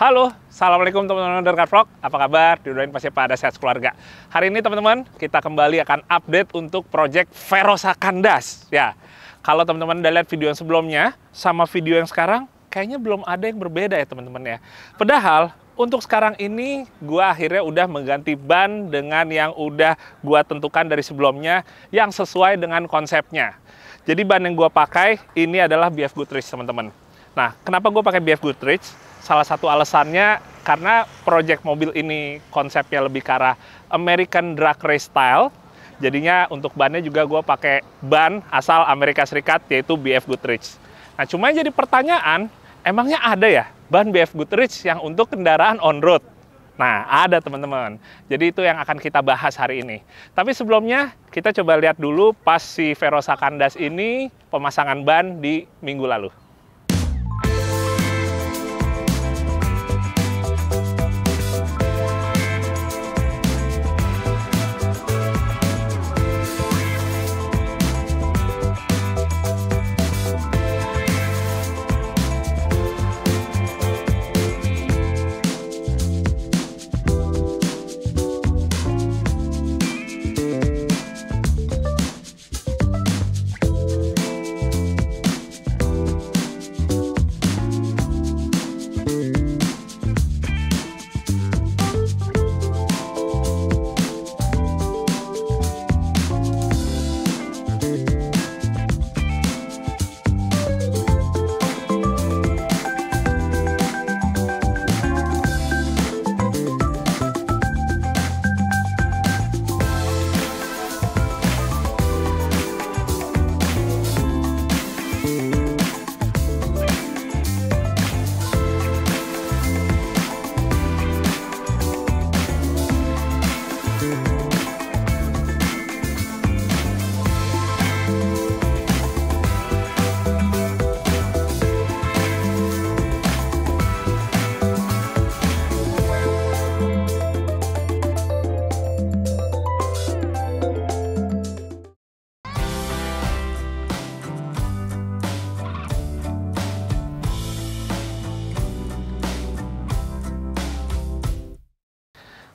Halo, Assalamualaikum teman-teman Undercar Vlog. Apa kabar? Didoain pasti pada sehat keluarga. Hari ini teman-teman, kita kembali akan update untuk project Verosa Kandas. Ya, kalau teman-teman udah lihat video yang sebelumnya, sama video yang sekarang, kayaknya belum ada yang berbeda ya teman-teman ya. Padahal, untuk sekarang ini, gua akhirnya udah mengganti ban dengan yang udah gua tentukan dari sebelumnya, yang sesuai dengan konsepnya. Jadi ban yang gua pakai, ini adalah BF Goodrich teman-teman. Nah, kenapa gua pakai BF Goodrich? Salah satu alasannya karena project mobil ini konsepnya lebih ke arah American Drag Race Style. Jadinya untuk bannya juga gue pakai ban asal Amerika Serikat, yaitu BF Goodrich. Nah, cuma yang jadi pertanyaan, emangnya ada ya ban BF Goodrich yang untuk kendaraan on-road? Nah, ada teman-teman. Jadi itu yang akan kita bahas hari ini. Tapi sebelumnya, kita coba lihat dulu pas si Verosa Kandas ini pemasangan ban di minggu lalu.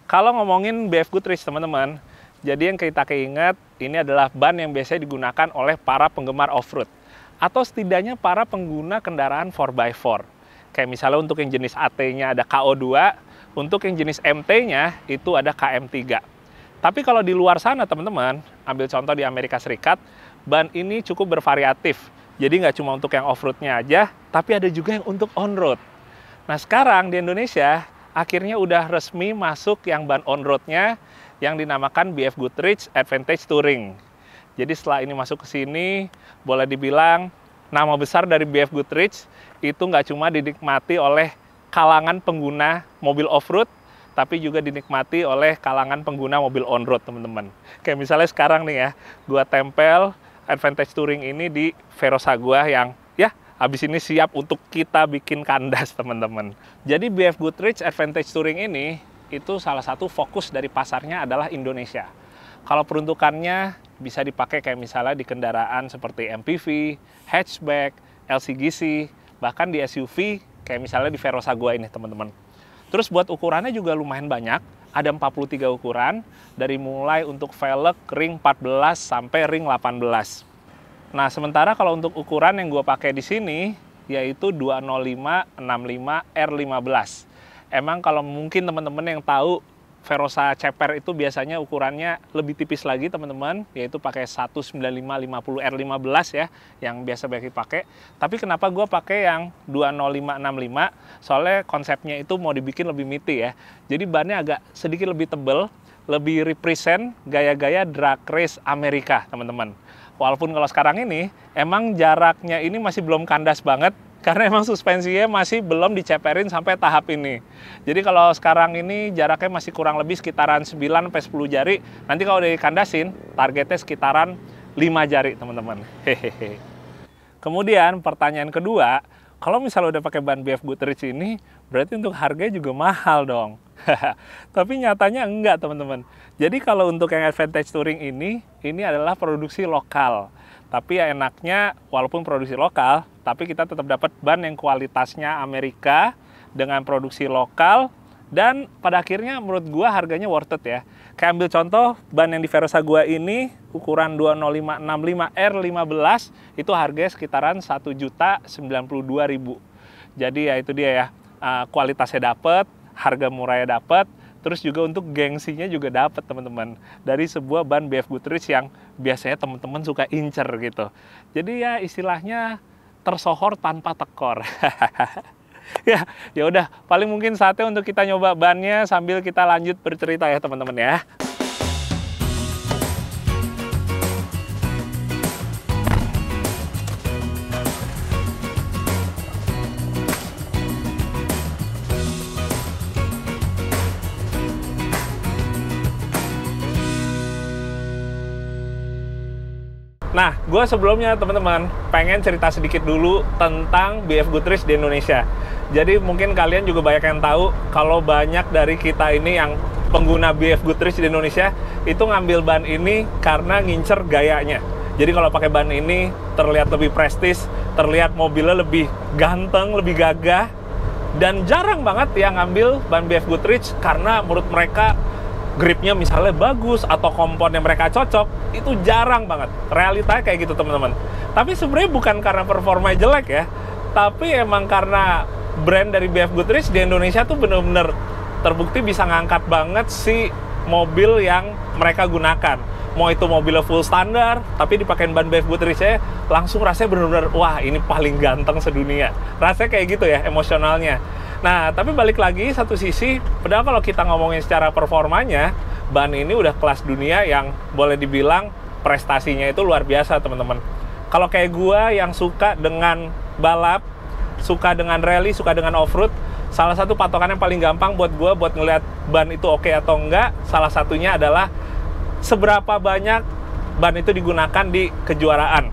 Kalau ngomongin BF Goodrich teman-teman, jadi yang kita keinget ini adalah ban yang biasanya digunakan oleh para penggemar off-road atau setidaknya para pengguna kendaraan 4x4. Kayak misalnya untuk yang jenis AT-nya ada KO2, untuk yang jenis MT-nya itu ada KM3. Tapi kalau di luar sana teman-teman, ambil contoh di Amerika Serikat, ban ini cukup bervariatif. Jadi nggak cuma untuk yang off-roadnya aja, tapi ada juga yang untuk on-road. Nah sekarang di Indonesia, akhirnya udah resmi masuk yang ban on-roadnya yang dinamakan BF Goodrich Advantage Touring. Jadi setelah ini masuk ke sini, boleh dibilang nama besar dari BF Goodrich itu nggak cuma dinikmati oleh kalangan pengguna mobil off-road, tapi juga dinikmati oleh kalangan pengguna mobil on-road, teman-teman. Kayak misalnya sekarang nih ya, gua tempel Advantage Touring ini di Verosa gua yang ya habis ini siap untuk kita bikin kandas, teman-teman. Jadi BF Goodrich Advantage Touring ini itu salah satu fokus dari pasarnya adalah Indonesia. Kalau peruntukannya bisa dipakai kayak misalnya di kendaraan seperti MPV, hatchback, LCGC, bahkan di SUV kayak misalnya di Verosa gua ini, teman-teman. Terus buat ukurannya juga lumayan banyak, ada 43 ukuran, dari mulai untuk velg ring 14 sampai ring 18. Nah, sementara kalau untuk ukuran yang gue pakai di sini, yaitu 205/65 R15. Emang kalau mungkin teman-teman yang tahu, Verosa Ceper itu biasanya ukurannya lebih tipis lagi, teman-teman, yaitu pakai 195/50 R15 ya, yang biasa dipakai. Tapi kenapa gue pakai yang 205/65? Soalnya konsepnya itu mau dibikin lebih meaty ya. Jadi bannya agak sedikit lebih tebal, lebih represent gaya-gaya drag race Amerika, teman-teman. Walaupun kalau sekarang ini, emang jaraknya ini masih belum kandas banget, karena emang suspensinya masih belum diceperin sampai tahap ini. Jadi kalau sekarang ini jaraknya masih kurang lebih sekitaran 9-10 jari, nanti kalau udah dikandasin, targetnya sekitaran 5 jari, teman-teman. Hehehe. Kemudian pertanyaan kedua, kalau misalnya udah pakai ban BF Goodrich ini, berarti untuk harganya juga mahal dong. Tapi nyatanya enggak, teman-teman. Jadi kalau untuk yang Advantage Touring ini adalah produksi lokal. Tapi ya enaknya, walaupun produksi lokal, tapi kita tetap dapat ban yang kualitasnya Amerika, dengan produksi lokal, dan pada akhirnya menurut gua harganya worth it ya. Kayak ambil contoh ban yang di Verosa gua ini ukuran 20565 R15 itu harganya sekitaran 1.092.000. Jadi ya itu dia ya, kualitasnya dapet, harga murahnya dapet, terus juga untuk gengsinya juga dapet teman-teman, dari sebuah ban BF Goodrich yang biasanya teman-teman suka incer gitu. Jadi ya istilahnya tersohor tanpa tekor. Ya udah, paling mungkin saatnya untuk kita nyoba bannya sambil kita lanjut bercerita ya teman-teman ya. Nah, gue sebelumnya teman-teman pengen cerita sedikit dulu tentang BF Goodrich di Indonesia. Jadi mungkin kalian juga banyak yang tahu kalau banyak dari kita ini yang pengguna BF Goodrich di Indonesia itu ngambil ban ini karena ngincer gayanya. Jadi kalau pakai ban ini terlihat lebih prestis, terlihat mobilnya lebih ganteng, lebih gagah, dan jarang banget yang ngambil ban BF Goodrich karena menurut mereka gripnya misalnya bagus atau kompon yang mereka cocok, itu jarang banget. Realitanya kayak gitu teman-teman. Tapi sebenarnya bukan karena performanya jelek ya, tapi emang karena brand dari BF Goodrich di Indonesia tuh bener-bener terbukti bisa ngangkat banget si mobil yang mereka gunakan. Mau itu mobilnya full standar, tapi dipakein ban BF Goodrich saya langsung rasanya bener-bener, wah ini paling ganteng sedunia. Rasanya kayak gitu ya, emosionalnya. Nah, tapi balik lagi satu sisi, padahal kalau kita ngomongin secara performanya, ban ini udah kelas dunia yang boleh dibilang prestasinya itu luar biasa, teman-teman. Kalau kayak gua yang suka dengan balap, suka dengan rally, suka dengan off-road, salah satu patokan yang paling gampang buat gua buat ngeliat ban itu oke atau enggak, salah satunya adalah seberapa banyak ban itu digunakan di kejuaraan.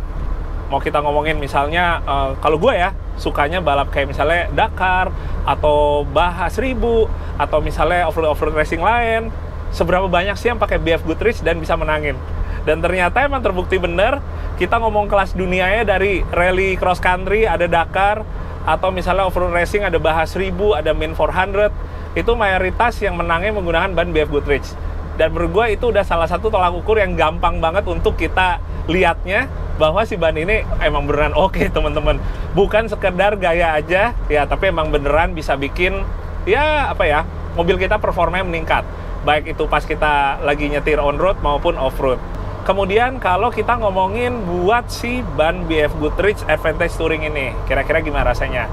Mau kita ngomongin misalnya, kalau gue ya, sukanya balap kayak misalnya Dakar, atau Baha 1000, atau misalnya off-road racing lain, seberapa banyak sih yang pakai BF Goodrich dan bisa menangin. Dan ternyata emang terbukti bener, kita ngomong kelas dunianya dari rally cross country, ada Dakar, atau misalnya off-road racing, ada Baha 1000, ada Min 400, itu mayoritas yang menangnya menggunakan ban BF Goodrich. Dan menurut gue itu udah salah satu tolak ukur yang gampang banget untuk kita lihatnya bahwa si ban ini emang beneran oke teman-teman. Bukan sekedar gaya aja ya, tapi emang beneran bisa bikin ya apa ya, mobil kita performanya meningkat. Baik itu pas kita lagi nyetir on road maupun off road. Kemudian kalau kita ngomongin buat si ban BF Goodrich Advantage Touring ini, kira-kira gimana rasanya?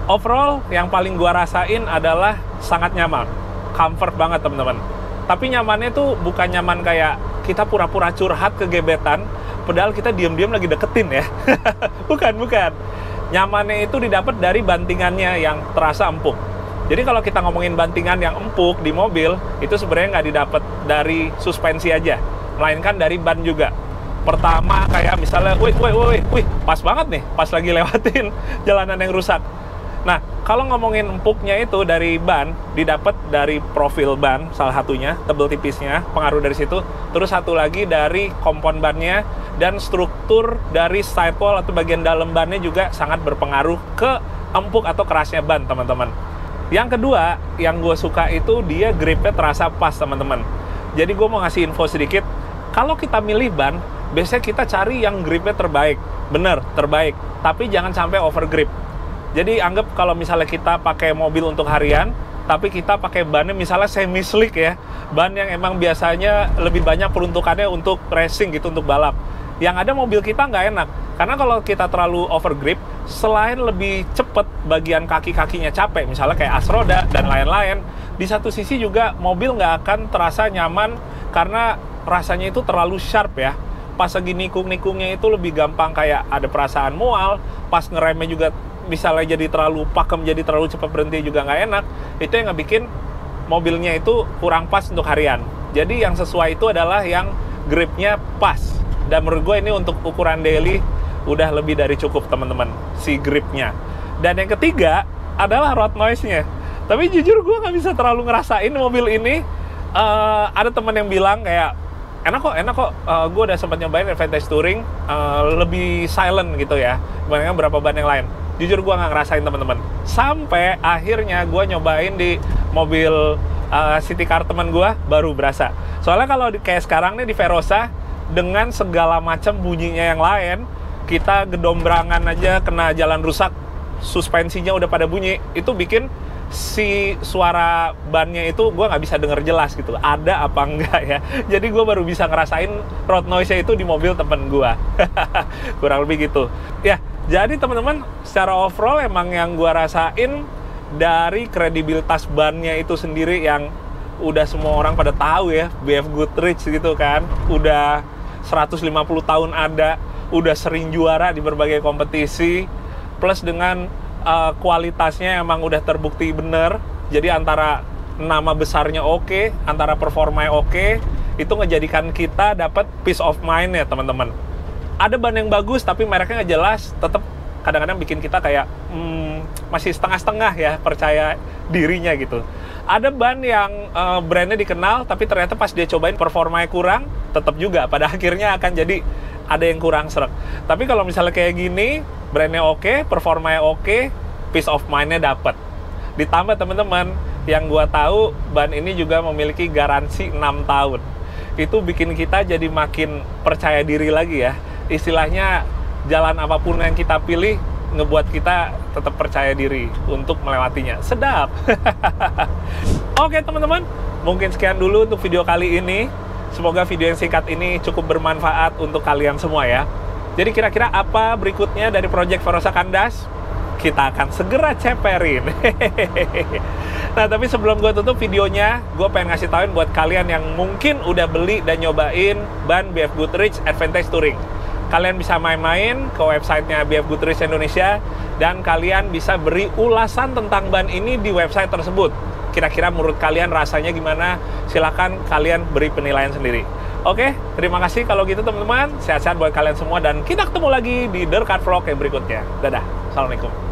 Overall yang paling gua rasain adalah sangat nyaman, comfort banget teman-teman. Tapi nyamannya tuh bukan nyaman kayak kita pura-pura curhat ke gebetan, padahal kita diam-diam lagi deketin ya. Bukan. Nyamannya itu didapat dari bantingannya yang terasa empuk. Jadi kalau kita ngomongin bantingan yang empuk di mobil, itu sebenarnya nggak didapat dari suspensi aja, melainkan dari ban juga. Pertama kayak misalnya, wih, pas banget nih, pas lagi lewatin jalanan yang rusak. Nah, kalau ngomongin empuknya itu dari ban, didapat dari profil ban, salah satunya, tebel tipisnya, pengaruh dari situ. Terus satu lagi dari kompon bannya, dan struktur dari sidewall atau bagian dalam bannya juga sangat berpengaruh ke empuk atau kerasnya ban, teman-teman. Yang kedua, yang gue suka itu dia gripnya terasa pas, teman-teman. Jadi gue mau ngasih info sedikit, kalau kita milih ban, biasanya kita cari yang gripnya terbaik. Bener, terbaik. Tapi jangan sampai over grip. Jadi anggap kalau misalnya kita pakai mobil untuk harian, tapi kita pakai bannya misalnya semi slick ya, ban yang emang biasanya lebih banyak peruntukannya untuk racing gitu, untuk balap. Yang ada mobil kita nggak enak, karena kalau kita terlalu over grip, selain lebih cepet bagian kaki-kakinya capek, misalnya kayak as roda dan lain-lain, di satu sisi juga mobil nggak akan terasa nyaman karena rasanya itu terlalu sharp ya. Pas lagi nikung-nikungnya itu lebih gampang kayak ada perasaan mual, pas ngeremnya juga misalnya jadi terlalu pakem, jadi terlalu cepat berhenti juga nggak enak. Itu yang ngebikin mobilnya itu kurang pas untuk harian. Jadi yang sesuai itu adalah yang gripnya pas. Dan menurut gue ini untuk ukuran daily udah lebih dari cukup teman-teman, si gripnya. Dan yang ketiga adalah road noise-nya. Tapi jujur gue nggak bisa terlalu ngerasain mobil ini. Ada teman yang bilang kayak, enak kok, gue udah sempat nyobain Advantage Touring, lebih silent gitu ya, dibandingkan beberapa ban yang lain. Jujur gue nggak ngerasain teman-teman. Sampai akhirnya gue nyobain di mobil city car teman gue, baru berasa. Soalnya kalau kayak sekarang nih di Verosa, dengan segala macam bunyinya yang lain, kita gedombrangan aja kena jalan rusak, suspensinya udah pada bunyi, itu bikin si suara bannya itu gue nggak bisa denger jelas gitu, ada apa enggak ya. Jadi gue baru bisa ngerasain road noise-nya itu di mobil temen gue. Kurang lebih gitu ya. Jadi teman-teman, secara overall emang yang gue rasain dari kredibilitas bannya itu sendiri yang udah semua orang pada tahu ya, BF Goodrich gitu kan, udah 150 tahun ada, udah sering juara di berbagai kompetisi, plus dengan kualitasnya emang udah terbukti bener. Jadi antara nama besarnya oke, antara performanya oke, itu ngejadikan kita dapat peace of mind ya teman-teman. Ada ban yang bagus tapi mereknya nggak jelas, tetap kadang-kadang bikin kita kayak masih setengah-setengah ya percaya dirinya gitu. Ada ban yang brandnya dikenal tapi ternyata pas dia cobain performanya kurang, tetap juga pada akhirnya akan jadi ada yang kurang sreg. Tapi kalau misalnya kayak gini, brandnya oke, performanya oke, peace of mind-nya dapat. Ditambah teman-teman, yang gua tahu ban ini juga memiliki garansi 6 tahun. Itu bikin kita jadi makin percaya diri lagi ya. Istilahnya jalan apapun yang kita pilih ngebuat kita tetap percaya diri untuk melewatinya. Sedap. Oke teman-teman, mungkin sekian dulu untuk video kali ini. Semoga video yang singkat ini cukup bermanfaat untuk kalian semua ya. Jadi kira-kira apa berikutnya dari Project Verosa Kandas? Kita akan segera ceperin. Nah, tapi sebelum gue tutup videonya, gue pengen ngasih tauin buat kalian yang mungkin udah beli dan nyobain ban BF Goodrich Advantage Touring. Kalian bisa main-main ke websitenya BF Goodrich Indonesia, dan kalian bisa beri ulasan tentang ban ini di website tersebut. Kira-kira menurut kalian rasanya gimana? Silahkan kalian beri penilaian sendiri. Oke, terima kasih kalau gitu teman-teman. Sehat-sehat buat kalian semua, dan kita ketemu lagi di The Car Vlog yang berikutnya. Dadah, Assalamualaikum.